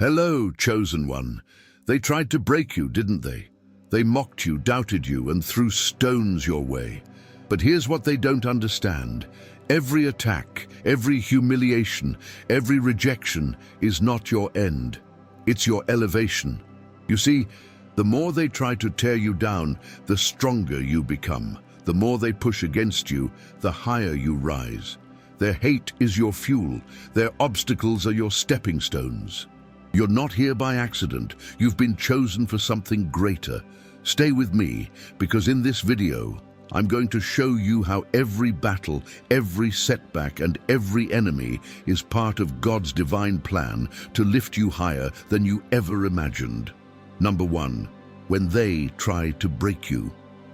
Hello, chosen one. They tried to break you, didn't they? They mocked you, doubted you, and threw stones your way. But here's what they don't understand. Every attack, every humiliation, every rejection is not your end. It's your elevation. You see, the more they try to tear you down, the stronger you become. The more they push against you, the higher you rise. Their hate is your fuel. Their obstacles are your stepping stones. You're not here by accident. You've been chosen for something greater. Stay with me, because in this video, I'm going to show you how every battle, every setback, and every enemy is part of God's divine plan to lift you higher than you ever imagined. Number 1, when they try to break you.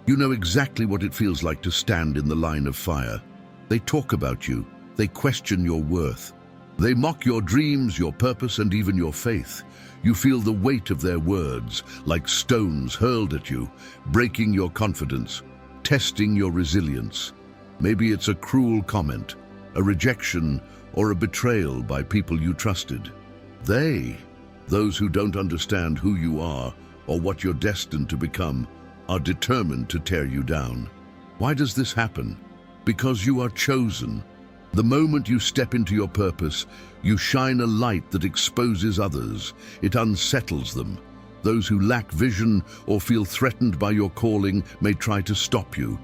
You know exactly what it feels like to stand in the line of fire. They talk about you. They question your worth. They mock your dreams, your purpose, and even your faith. You feel the weight of their words, like stones hurled at you, breaking your confidence, testing your resilience. Maybe it's a cruel comment, a rejection, or a betrayal by people you trusted. They, those who don't understand who you are or what you're destined to become, are determined to tear you down. Why does this happen? Because you are chosen. The moment you step into your purpose, you shine a light that exposes others. It unsettles them. Those who lack vision or feel threatened by your calling may try to stop you.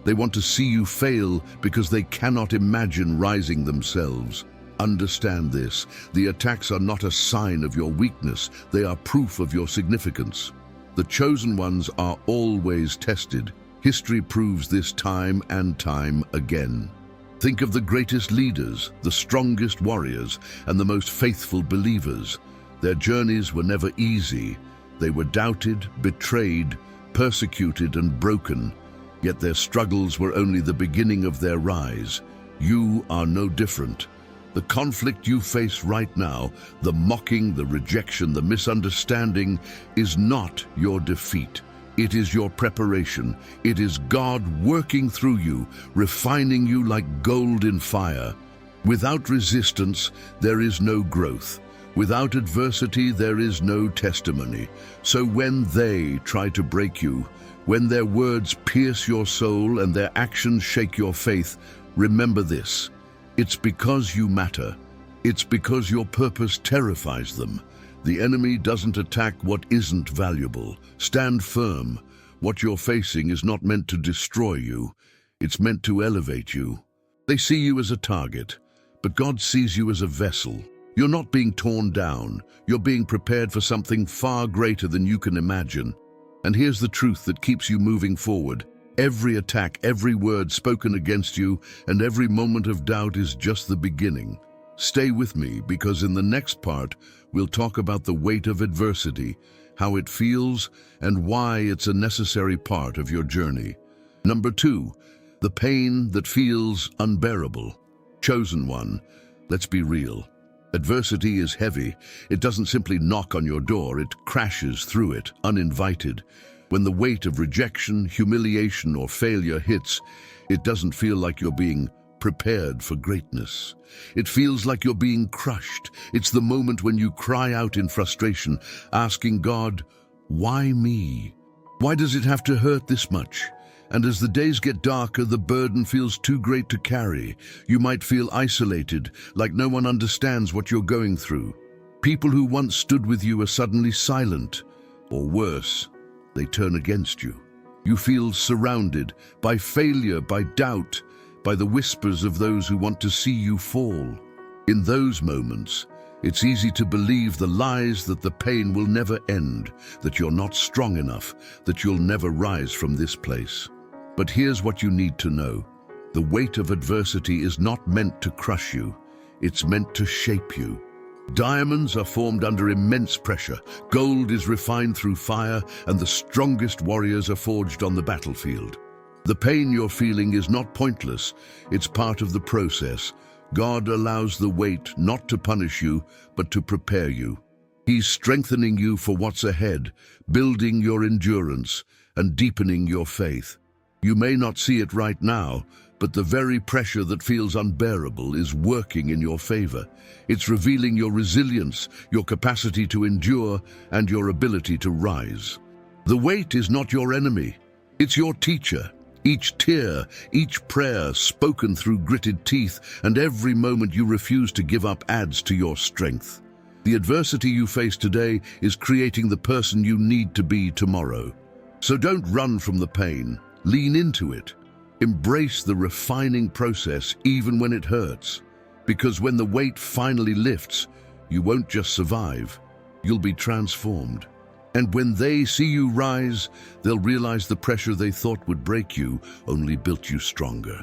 They want to see you fail because they cannot imagine rising themselves. Understand this. The attacks are not a sign of your weakness. They are proof of your significance. The chosen ones are always tested. History proves this time and time again. Think of the greatest leaders, the strongest warriors, and the most faithful believers. Their journeys were never easy. They were doubted, betrayed, persecuted, and broken. Yet their struggles were only the beginning of their rise. You are no different. The conflict you face right now, the mocking, the rejection, the misunderstanding, is not your defeat. It is your preparation. It is God working through you, refining you like gold in fire. Without resistance, there is no growth. Without adversity, there is no testimony. So when they try to break you, when their words pierce your soul and their actions shake your faith, remember this. It's because you matter. It's because your purpose terrifies them. The enemy doesn't attack what isn't valuable. Stand firm. What you're facing is not meant to destroy you. It's meant to elevate you. They see you as a target, but God sees you as a vessel. You're not being torn down. You're being prepared for something far greater than you can imagine. And here's the truth that keeps you moving forward. Every attack, every word spoken against you, and every moment of doubt is just the beginning. Stay with me, because in the next part, we'll talk about the weight of adversity, how it feels, and why it's a necessary part of your journey. Number 2, the pain that feels unbearable. Chosen one, let's be real. Adversity is heavy. It doesn't simply knock on your door, it crashes through it, uninvited. When the weight of rejection, humiliation, or failure hits, it doesn't feel like you're being prepared for greatness. It feels like you're being crushed. It's the moment when you cry out in frustration, asking God, why me? Why does it have to hurt this much? And as the days get darker, the burden feels too great to carry. You might feel isolated, like no one understands what you're going through. People who once stood with you are suddenly silent, or worse, they turn against you. You feel surrounded by failure, by doubt, by the whispers of those who want to see you fall. In those moments, it's easy to believe the lies that the pain will never end, that you're not strong enough, that you'll never rise from this place. But here's what you need to know. The weight of adversity is not meant to crush you. It's meant to shape you. Diamonds are formed under immense pressure. Gold is refined through fire, and the strongest warriors are forged on the battlefield. The pain you're feeling is not pointless. It's part of the process. God allows the weight not to punish you, but to prepare you. He's strengthening you for what's ahead, building your endurance, and deepening your faith. You may not see it right now, But the very pressure that feels unbearable is working in your favor. It's revealing your resilience, your capacity to endure, and your ability to rise. The weight is not your enemy. It's your teacher. Each tear, each prayer spoken through gritted teeth, and every moment you refuse to give up adds to your strength. The adversity you face today is creating the person you need to be tomorrow. So don't run from the pain. Lean into it. Embrace the refining process even when it hurts. Because when the weight finally lifts, you won't just survive, you'll be transformed. And when they see you rise, they'll realize the pressure they thought would break you only built you stronger.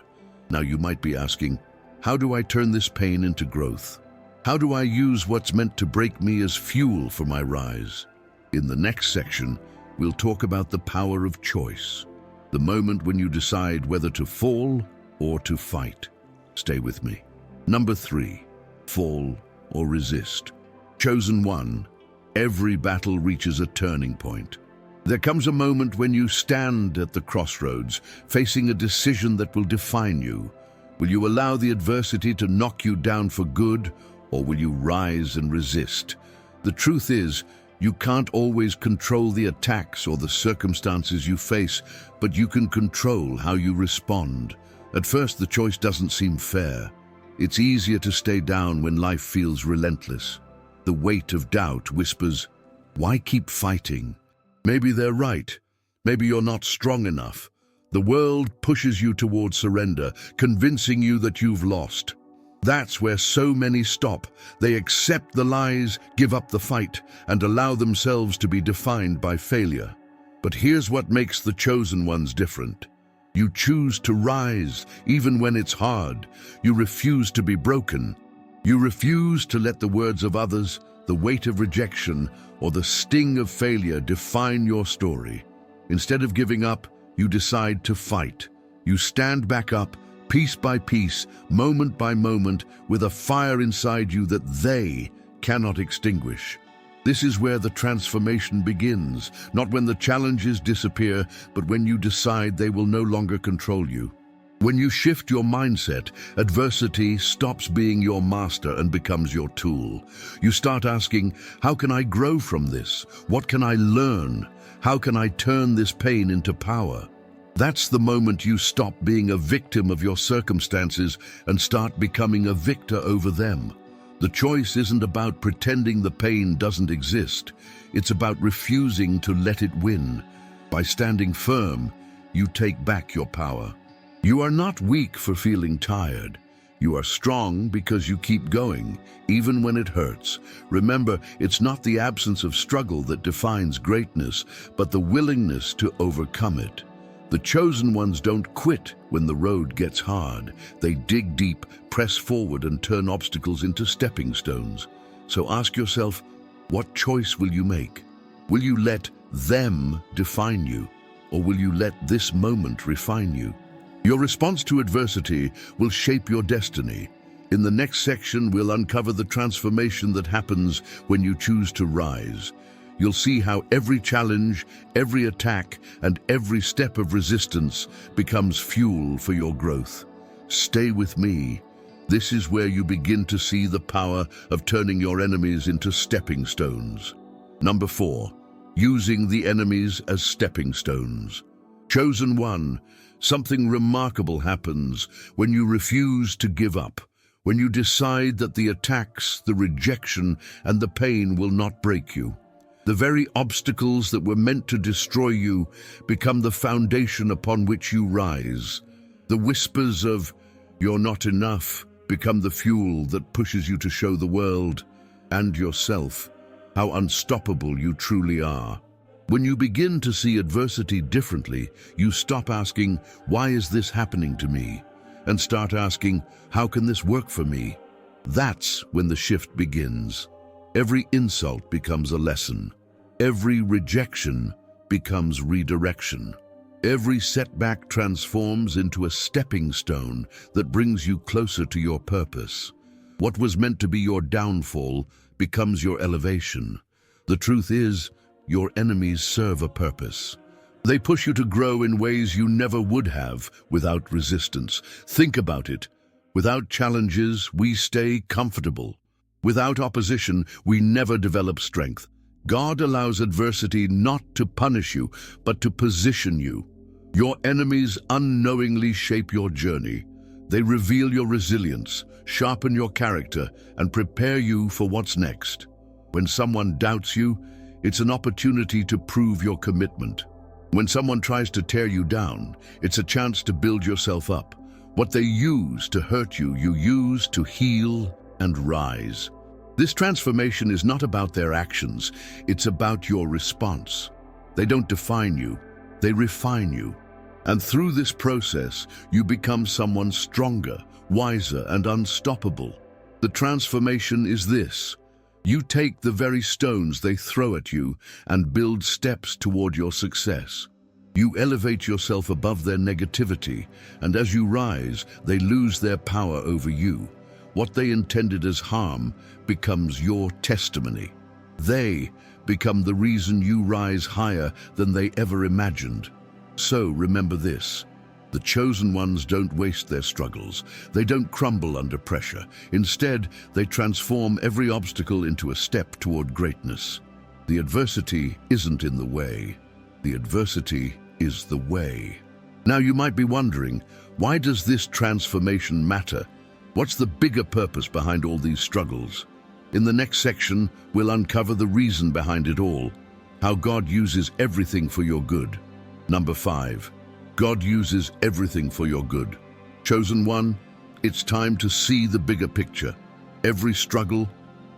Now you might be asking, how do I turn this pain into growth? How do I use what's meant to break me as fuel for my rise? In the next section, we'll talk about the power of choice. The moment when you decide whether to fall or to fight. Stay with me. Number 3, fall or resist. Chosen one, every battle reaches a turning point. There comes a moment when you stand at the crossroads, facing a decision that will define you. Will you allow the adversity to knock you down for good, or will you rise and resist? The truth is, you can't always control the attacks or the circumstances you face, but you can control how you respond. At first, the choice doesn't seem fair. It's easier to stay down when life feels relentless. The weight of doubt whispers, why keep fighting? Maybe they're right. Maybe you're not strong enough. The world pushes you towards surrender, convincing you that you've lost. That's where so many stop. They accept the lies, give up the fight, and allow themselves to be defined by failure. But here's what makes the chosen ones different. You choose to rise, even when it's hard. You refuse to be broken. You refuse to let the words of others, the weight of rejection, or the sting of failure define your story. Instead of giving up, you decide to fight. You stand back up, piece by piece, moment by moment, with a fire inside you that they cannot extinguish. This is where the transformation begins, not when the challenges disappear, but when you decide they will no longer control you. When you shift your mindset, adversity stops being your master and becomes your tool. You start asking, how can I grow from this? What can I learn? How can I turn this pain into power? That's the moment you stop being a victim of your circumstances and start becoming a victor over them. The choice isn't about pretending the pain doesn't exist. It's about refusing to let it win. By standing firm, you take back your power. You are not weak for feeling tired. You are strong because you keep going, even when it hurts. Remember, it's not the absence of struggle that defines greatness, but the willingness to overcome it. The chosen ones don't quit when the road gets hard. They dig deep, press forward, and turn obstacles into stepping stones. So ask yourself, what choice will you make? Will you let them define you, or will you let this moment refine you? Your response to adversity will shape your destiny. In the next section, we'll uncover the transformation that happens when you choose to rise. You'll see how every challenge, every attack, and every step of resistance becomes fuel for your growth. Stay with me. This is where you begin to see the power of turning your enemies into stepping stones. Number 4, using the enemies as stepping stones. Chosen one, something remarkable happens when you refuse to give up, when you decide that the attacks, the rejection, and the pain will not break you. The very obstacles that were meant to destroy you become the foundation upon which you rise. The whispers of, "You're not enough," become the fuel that pushes you to show the world and yourself how unstoppable you truly are. When you begin to see adversity differently, you stop asking, "Why is this happening to me?" and start asking, "How can this work for me?" That's when the shift begins. Every insult becomes a lesson. Every rejection becomes redirection. Every setback transforms into a stepping stone that brings you closer to your purpose. What was meant to be your downfall becomes your elevation. The truth is, your enemies serve a purpose. They push you to grow in ways you never would have without resistance. Think about it. Without challenges, we stay comfortable. Without opposition, we never develop strength. God allows adversity not to punish you, but to position you. Your enemies unknowingly shape your journey. They reveal your resilience, sharpen your character, and prepare you for what's next. When someone doubts you, it's an opportunity to prove your commitment. When someone tries to tear you down, it's a chance to build yourself up. What they use to hurt you, you use to heal and rise. This transformation is not about their actions, it's about your response. They don't define you, they refine you. And through this process, you become someone stronger, wiser, and unstoppable. The transformation is this. You take the very stones they throw at you and build steps toward your success. You elevate yourself above their negativity, and as you rise, they lose their power over you. What they intended as harm becomes your testimony. They become the reason you rise higher than they ever imagined. So remember this. The chosen ones don't waste their struggles. They don't crumble under pressure. Instead, they transform every obstacle into a step toward greatness. The adversity isn't in the way. The adversity is the way. Now you might be wondering, why does this transformation matter? What's the bigger purpose behind all these struggles? In the next section, we'll uncover the reason behind it all, how God uses everything for your good. Number 5. God uses everything for your good. Chosen one, it's time to see the bigger picture. Every struggle,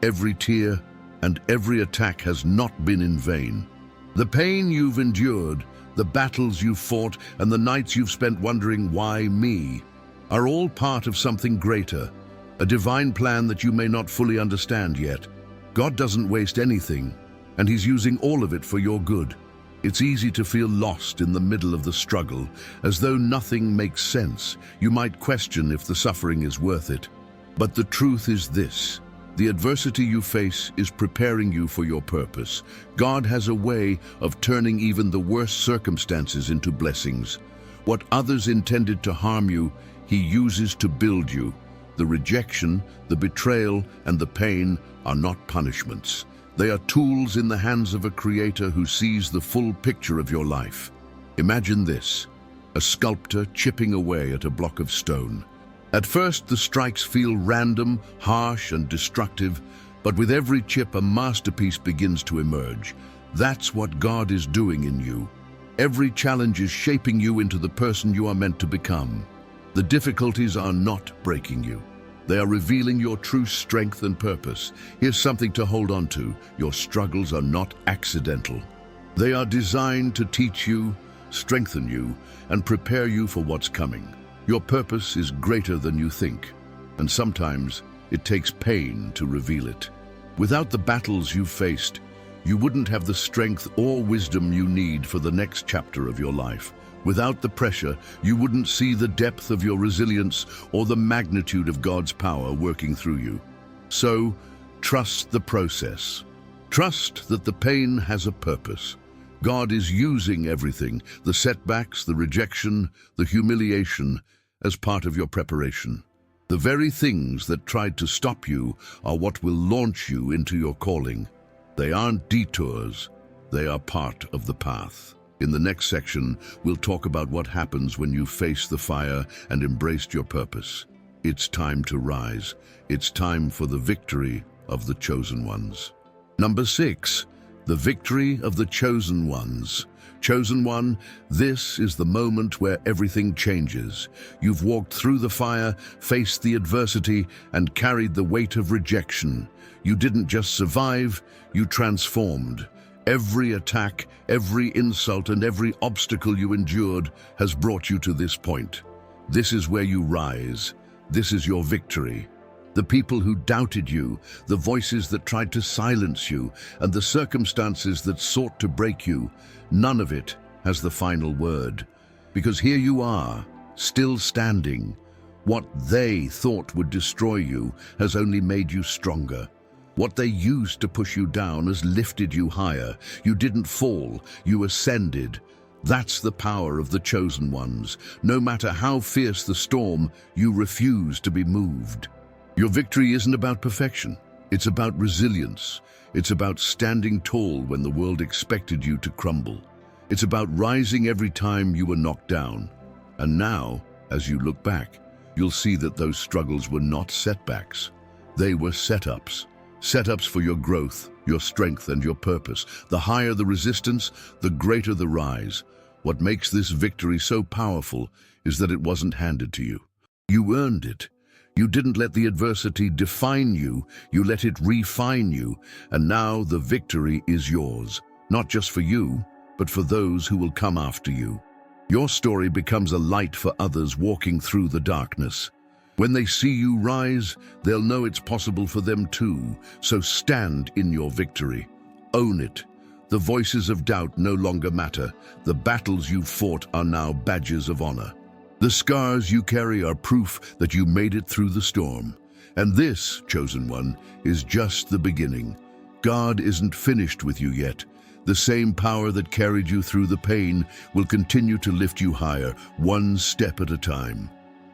every tear, and every attack has not been in vain. The pain you've endured, the battles you've fought, and the nights you've spent wondering, why me, are all part of something greater, a divine plan that you may not fully understand yet. God doesn't waste anything, and He's using all of it for your good. It's easy to feel lost in the middle of the struggle, as though nothing makes sense. You might question if the suffering is worth it. But the truth is this. The adversity you face is preparing you for your purpose. God has a way of turning even the worst circumstances into blessings. What others intended to harm you, He uses to build you. The rejection, the betrayal, and the pain are not punishments. They are tools in the hands of a creator who sees the full picture of your life. Imagine this, a sculptor chipping away at a block of stone. At first, the strikes feel random, harsh, and destructive, but with every chip, a masterpiece begins to emerge. That's what God is doing in you. Every challenge is shaping you into the person you are meant to become. The difficulties are not breaking you. They are revealing your true strength and purpose. Here's something to hold on to. Your struggles are not accidental. They are designed to teach you, strengthen you, and prepare you for what's coming. Your purpose is greater than you think, and sometimes it takes pain to reveal it. Without the battles you've faced, you wouldn't have the strength or wisdom you need for the next chapter of your life. Without the pressure, you wouldn't see the depth of your resilience or the magnitude of God's power working through you. So, trust the process. Trust that the pain has a purpose. God is using everything, the setbacks, the rejection, the humiliation, as part of your preparation. The very things that tried to stop you are what will launch you into your calling. They aren't detours, they are part of the path. In the next section, we'll talk about what happens when you face the fire and embraced your purpose. It's time to rise. It's time for the victory of the chosen ones. Number 6, the victory of the chosen ones. Chosen one, this is the moment where everything changes. You've walked through the fire, faced the adversity, and carried the weight of rejection. You didn't just survive, you transformed. Every attack, every insult, and every obstacle you endured has brought you to this point. This is where you rise. This is your victory. The people who doubted you, the voices that tried to silence you, and the circumstances that sought to break you, none of it has the final word. Because here you are, still standing. What they thought would destroy you has only made you stronger. What they used to push you down has lifted you higher. You didn't fall, you ascended. That's the power of the chosen ones. No matter how fierce the storm, you refuse to be moved. Your victory isn't about perfection. It's about resilience. It's about standing tall when the world expected you to crumble. It's about rising every time you were knocked down. And now, as you look back, you'll see that those struggles were not setbacks. They were setups. Setups for your growth, your strength, and your purpose. The higher the resistance, the greater the rise. What makes this victory so powerful is that it wasn't handed to you. You earned it. You didn't let the adversity define you, you let it refine you, and now the victory is yours, not just for you, but for those who will come after you. Your story becomes a light for others walking through the darkness. When they see you rise, they'll know it's possible for them too, so stand in your victory. Own it. The voices of doubt no longer matter. The battles you've fought are now badges of honor. The scars you carry are proof that you made it through the storm. And this, chosen one, is just the beginning. God isn't finished with you yet. The same power that carried you through the pain will continue to lift you higher, one step at a time.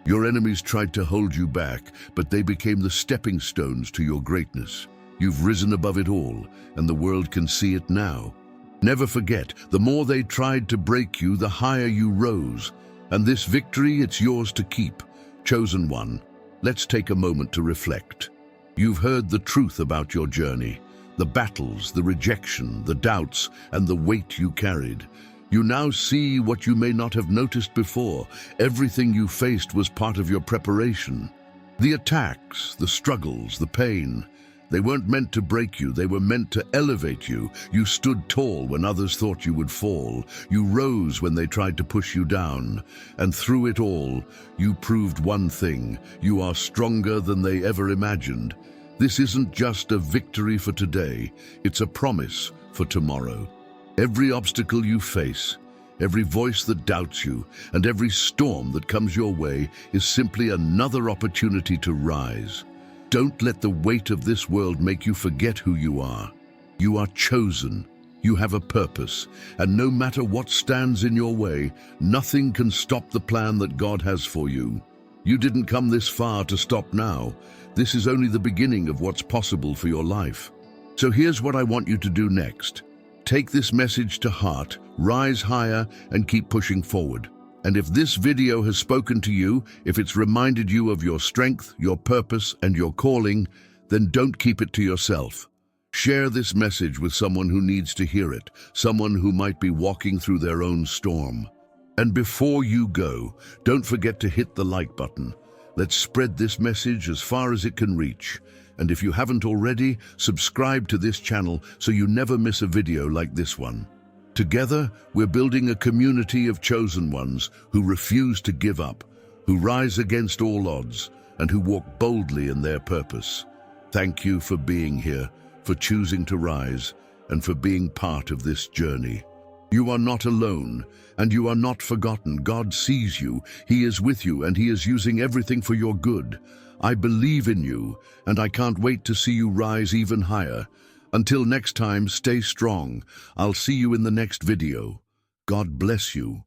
Your enemies tried to hold you back, but they became the stepping stones to your greatness. You've risen above it all, and the world can see it now. Never forget, the more they tried to break you, the higher you rose. And this victory, it's yours to keep. Chosen one, let's take a moment to reflect. You've heard the truth about your journey, the battles, the rejection, the doubts, and the weight you carried. You now see what you may not have noticed before. Everything you faced was part of your preparation. The attacks, the struggles, the pain, they weren't meant to break you, they were meant to elevate you. You stood tall when others thought you would fall. You rose when they tried to push you down. And through it all, you proved one thing: you are stronger than they ever imagined. This isn't just a victory for today, it's a promise for tomorrow. Every obstacle you face, every voice that doubts you, and every storm that comes your way is simply another opportunity to rise. Don't let the weight of this world make you forget who you are. You are chosen. You have a purpose. And no matter what stands in your way, nothing can stop the plan that God has for you. You didn't come this far to stop now. This is only the beginning of what's possible for your life. So here's what I want you to do next. Take this message to heart, rise higher, and keep pushing forward. And if this video has spoken to you, if it's reminded you of your strength, your purpose, and your calling, then don't keep it to yourself. Share this message with someone who needs to hear it, someone who might be walking through their own storm. And before you go, don't forget to hit the like button. Let's spread this message as far as it can reach. And if you haven't already, subscribe to this channel so you never miss a video like this one. Together, we're building a community of chosen ones who refuse to give up, who rise against all odds, and who walk boldly in their purpose. Thank you for being here, for choosing to rise, and for being part of this journey. You are not alone, and you are not forgotten. God sees you, He is with you, and He is using everything for your good. I believe in you, and I can't wait to see you rise even higher. Until next time, stay strong. I'll see you in the next video. God bless you.